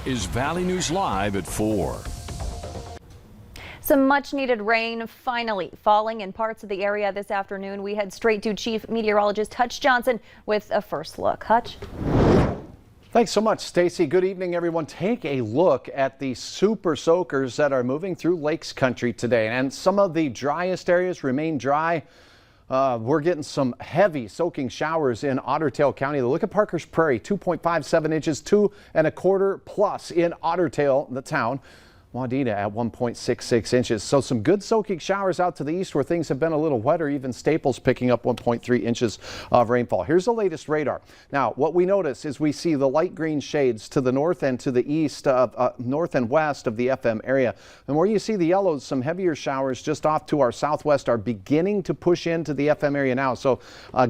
is Valley News Live at 4. Some much needed rain finally falling in parts of the area this afternoon. We head straight to Chief Meteorologist Hutch Johnson with a first look. Hutch. Thanks so much, Stacy. Good evening, everyone. Take a look at the super soakers that are moving through Lakes Country today. And some of the driest areas remain dry. We're getting some heavy soaking showers in Otter Tail County. Look at Parker's Prairie, 2.57 inches, 2 1/4 plus in Otter Tail, the town. Wadena at 1.66 inches. So some good soaking showers out to the east where things have been a little wetter. Even Staples picking up 1.3 inches of rainfall. Here's the latest radar. Now, what we notice is we see the light green shades to the north and to the east, north and west of the FM area. And where you see the yellows, some heavier showers just off to our southwest are beginning to push into the FM area now. So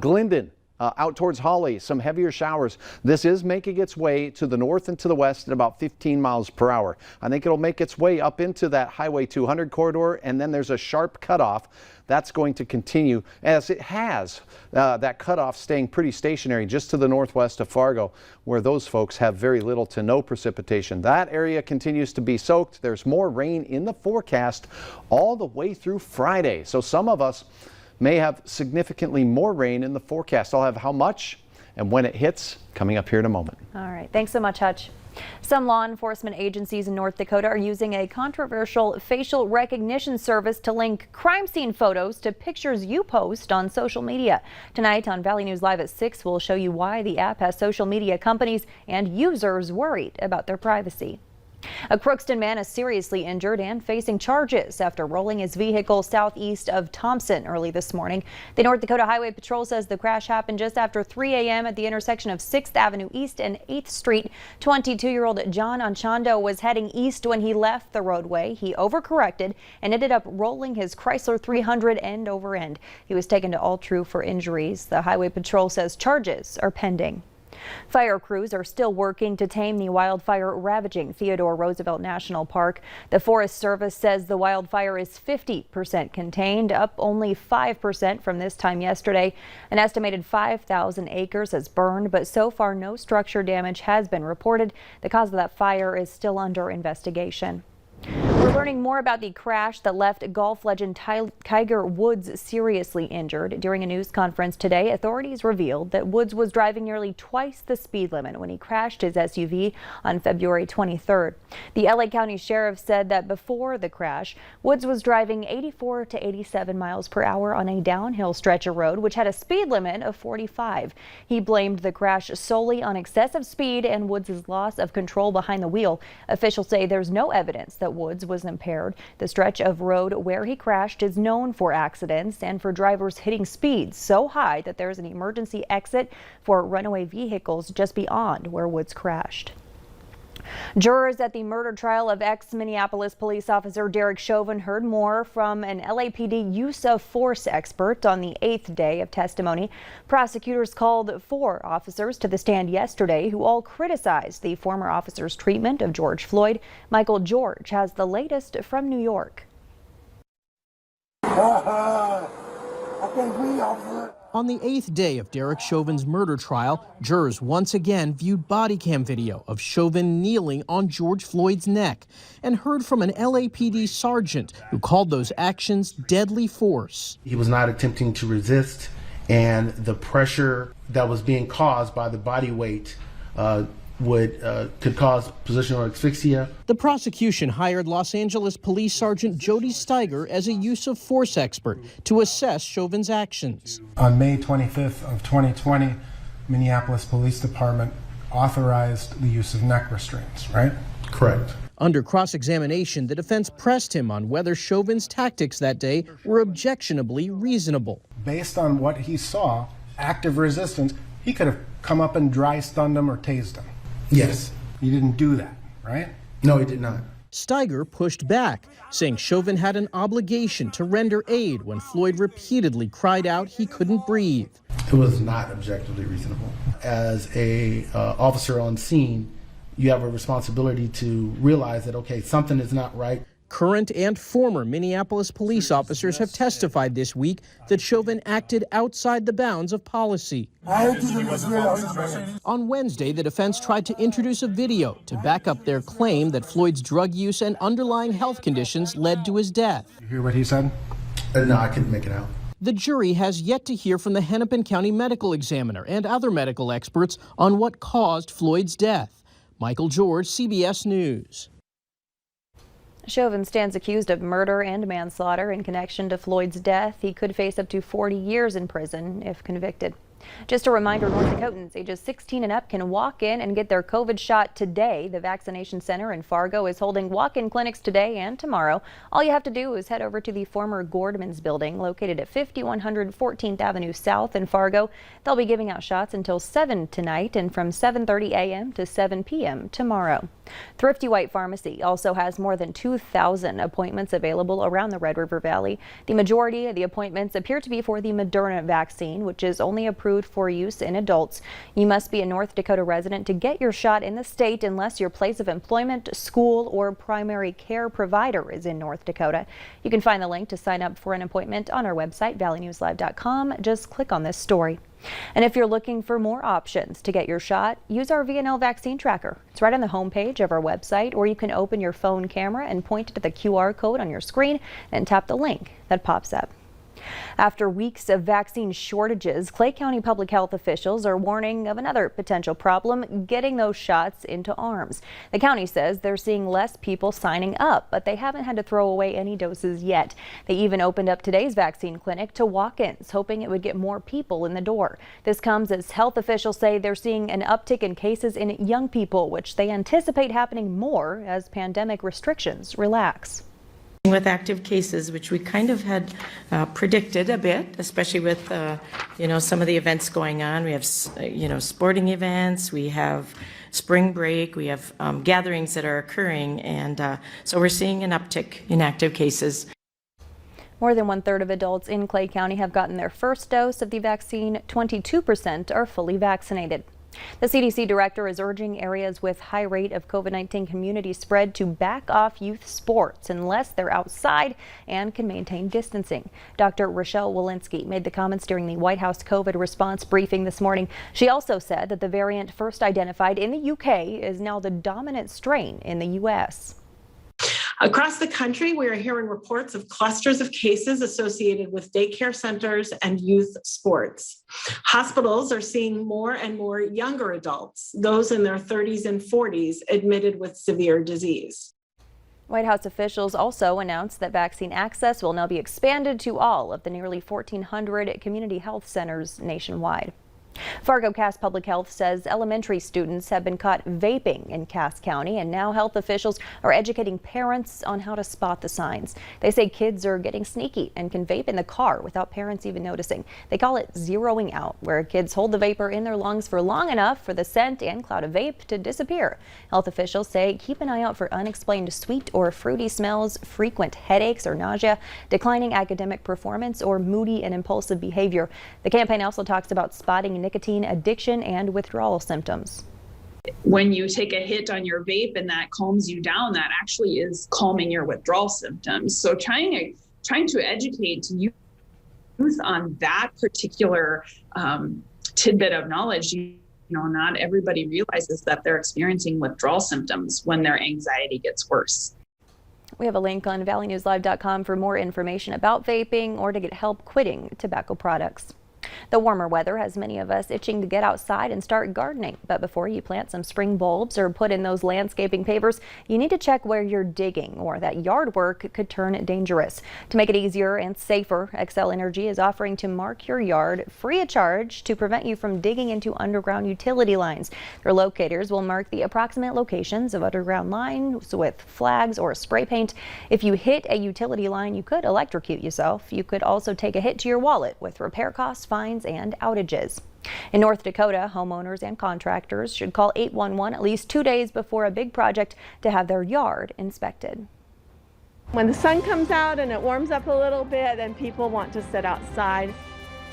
Glendon, out towards Holly, some heavier showers. This is making its way to the north and to the west at about 15 miles per hour. I think it'll make its way up into that Highway 200 corridor, and then there's a sharp cutoff. That's going to continue as it has, that cutoff staying pretty stationary just to the northwest of Fargo, where those folks have very little to no precipitation. That area continues to be soaked. There's more rain in the forecast all the way through Friday. So some of us may have significantly more rain in the forecast. I'll have how much and when it hits coming up here in a moment. All right. Thanks so much, Hutch. Some law enforcement agencies in North Dakota are using a controversial facial recognition service to link crime scene photos to pictures you post on social media. Tonight on Valley News Live at 6, we'll show you why the app has social media companies and users worried about their privacy. A Crookston man is seriously injured and facing charges after rolling his vehicle southeast of Thompson early this morning. The North Dakota Highway Patrol says the crash happened just after 3 a.m. at the intersection of 6th Avenue East and 8th Street. 22-year-old John Anchando was heading east when he left the roadway. He overcorrected and ended up rolling his Chrysler 300 end over end. He was taken to Altru for injuries. The Highway Patrol says charges are pending. Fire crews are still working to tame the wildfire ravaging Theodore Roosevelt National Park. The Forest Service says the wildfire is 50% contained, up only 5% from this time yesterday. An estimated 5,000 acres has burned, but so far no structure damage has been reported. The cause of that fire is still under investigation. We're learning more about the crash that left golf legend Tiger Woods seriously injured. During a news conference today, authorities revealed that Woods was driving nearly twice the speed limit when he crashed his SUV on February 23rd. The LA County Sheriff said that before the crash, Woods was driving 84 to 87 miles per hour on a downhill stretch of road, which had a speed limit of 45. He blamed the crash solely on excessive speed and Woods' loss of control behind the wheel. Officials say there's no evidence that Woods was impaired. The stretch of road where he crashed is known for accidents and for drivers hitting speeds so high that there's an emergency exit for runaway vehicles just beyond where Woods crashed. Jurors at the murder trial of ex-Minneapolis police officer Derek Chauvin heard more from an LAPD use of force expert on the 8th day of testimony. Prosecutors called 4 officers to the stand yesterday who all criticized the former officer's treatment of George Floyd. Michael George has the latest from New York. On the 8th day of Derek Chauvin's murder trial, jurors once again viewed body cam video of Chauvin kneeling on George Floyd's neck and heard from an LAPD sergeant who called those actions deadly force. He was not attempting to resist, and the pressure that was being caused by the body weight could cause positional asphyxia. The prosecution hired Los Angeles Police Sergeant Jody Steiger as a use of force expert to assess Chauvin's actions. On May 25th of 2020, Minneapolis Police Department authorized the use of neck restraints, right? Correct. Under cross-examination, the defense pressed him on whether Chauvin's tactics that day were objectionably reasonable. Based on what he saw, active resistance, he could have come up and dry stunned him or tased him. Yes. You didn't do that, right? No, he did not. Steiger pushed back, saying Chauvin had an obligation to render aid when Floyd repeatedly cried out he couldn't breathe. It was not objectively reasonable. As a officer on scene, you have a responsibility to realize that, okay, something is not right. Current and former Minneapolis police officers have testified this week that Chauvin acted outside the bounds of policy. On Wednesday, the defense tried to introduce a video to back up their claim that Floyd's drug use and underlying health conditions led to his death. You hear what he said? No, I couldn't make it out. The jury has yet to hear from the Hennepin County medical examiner and other medical experts on what caused Floyd's death. Michael George, CBS News. Chauvin stands accused of murder and manslaughter in connection to Floyd's death. He could face up to 40 years in prison if convicted. Just a reminder, North Dakotans ages 16 and up can walk in and get their COVID shot today. The vaccination center in Fargo is holding walk-in clinics today and tomorrow. All you have to do is head over to the former Gordman's building located at 5100 14th Avenue South in Fargo. They'll be giving out shots until 7 tonight and from 7:30 a.m. to 7 p.m. tomorrow. Thrifty White Pharmacy also has more than 2,000 appointments available around the Red River Valley. The majority of the appointments appear to be for the Moderna vaccine, which is only approved for use in adults. You must be a North Dakota resident to get your shot in the state unless your place of employment, school, or primary care provider is in North Dakota. You can find the link to sign up for an appointment on our website, valleynewslive.com. Just click on this story. And if you're looking for more options to get your shot, use our VNL vaccine tracker. It's right on the homepage of our website, or you can open your phone camera and point it to the QR code on your screen and tap the link that pops up. After weeks of vaccine shortages, Clay County public health officials are warning of another potential problem, getting those shots into arms. The county says they're seeing less people signing up, but they haven't had to throw away any doses yet. They even opened up today's vaccine clinic to walk-ins, hoping it would get more people in the door. This comes as health officials say they're seeing an uptick in cases in young people, which they anticipate happening more as pandemic restrictions relax. With active cases, which we kind of had predicted a bit, especially with some of the events going on. We have sporting events, we have spring break, we have gatherings that are occurring, and so we're seeing an uptick in active cases. More than 1/3 of adults in Clay County have gotten their first dose of the vaccine. 22% are fully vaccinated. The CDC director is urging areas with high rate of COVID-19 community spread to back off youth sports unless they're outside and can maintain distancing. Dr. Rochelle Walensky made the comments during the White House COVID response briefing this morning. She also said that the variant first identified in the UK is now the dominant strain in the U.S. Across the country, we are hearing reports of clusters of cases associated with daycare centers and youth sports. Hospitals are seeing more and more younger adults, those in their 30s and 40s, admitted with severe disease. White House officials also announced that vaccine access will now be expanded to all of the nearly 1,400 community health centers nationwide. Fargo Cass Public Health says elementary students have been caught vaping in Cass County, and now health officials are educating parents on how to spot the signs. They say kids are getting sneaky and can vape in the car without parents even noticing. They call it zeroing out, where kids hold the vapor in their lungs for long enough for the scent and cloud of vape to disappear. Health officials say keep an eye out for unexplained sweet or fruity smells, frequent headaches or nausea, declining academic performance, or moody and impulsive behavior. The campaign also talks about spotting nicotine addiction and withdrawal symptoms. When you take a hit on your vape and that calms you down, that actually is calming your withdrawal symptoms. So trying to educate youth on that particular tidbit of knowledge, not everybody realizes that they're experiencing withdrawal symptoms when their anxiety gets worse. We have a link on valleynewslive.com for more information about vaping or to get help quitting tobacco products. The warmer weather has many of us itching to get outside and start gardening. But before you plant some spring bulbs or put in those landscaping pavers, you need to check where you're digging, or that yard work could turn dangerous. To make it easier and safer, Xcel Energy is offering to mark your yard free of charge to prevent you from digging into underground utility lines. Their locators will mark the approximate locations of underground lines with flags or spray paint. If you hit a utility line, you could electrocute yourself. You could also take a hit to your wallet with repair costs, fines, and outages. In North Dakota, homeowners and contractors should call 811 at least 2 days before a big project to have their yard inspected. When the sun comes out and it warms up a little bit, then people want to sit outside.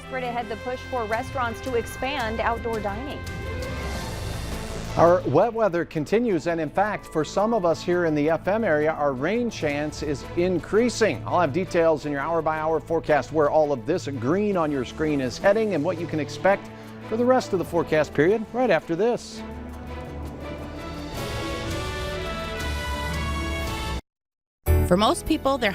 Spread ahead the push for restaurants to expand outdoor dining. Our wet weather continues, and in fact, for some of us here in the FM area, our rain chance is increasing. I'll have details in your hour-by-hour forecast where all of this green on your screen is heading and what you can expect for the rest of the forecast period right after this. For most people, their